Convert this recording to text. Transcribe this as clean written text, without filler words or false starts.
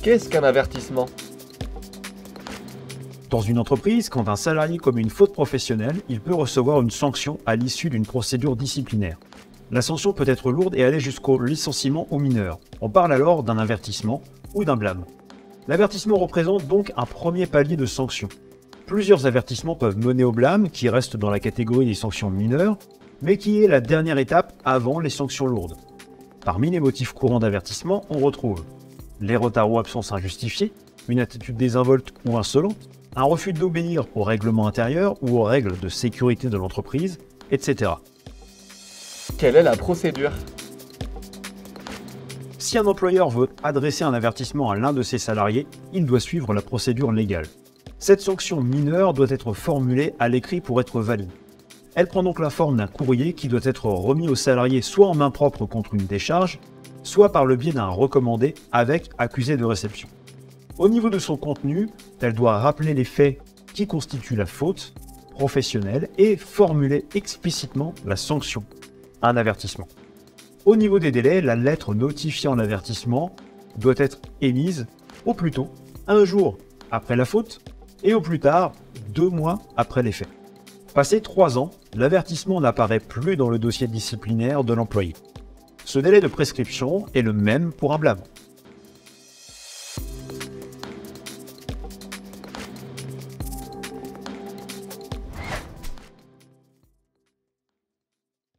Qu'est-ce qu'un avertissement? Dans une entreprise, quand un salarié commet une faute professionnelle, il peut recevoir une sanction à l'issue d'une procédure disciplinaire. La sanction peut être lourde et aller jusqu'au licenciement au mineur. On parle alors d'un avertissement ou d'un blâme. L'avertissement représente donc un premier palier de sanction. Plusieurs avertissements peuvent mener au blâme, qui reste dans la catégorie des sanctions mineures, mais qui est la dernière étape avant les sanctions lourdes. Parmi les motifs courants d'avertissement, on retrouve les retards ou absences injustifiées, une attitude désinvolte ou insolente, un refus d'obéir aux règlements intérieurs ou aux règles de sécurité de l'entreprise, etc. Quelle est la procédure? Si un employeur veut adresser un avertissement à l'un de ses salariés, il doit suivre la procédure légale. Cette sanction mineure doit être formulée à l'écrit pour être valide. Elle prend donc la forme d'un courrier qui doit être remis au salarié soit en main propre contre une décharge, soit par le biais d'un recommandé avec accusé de réception. Au niveau de son contenu, elle doit rappeler les faits qui constituent la faute professionnelle et formuler explicitement la sanction, un avertissement. Au niveau des délais, la lettre notifiant l'avertissement doit être émise au plus tôt 1 jour après la faute et au plus tard 2 mois après les faits. Passé 3 ans, l'avertissement n'apparaît plus dans le dossier disciplinaire de l'employé. Ce délai de prescription est le même pour un blâme.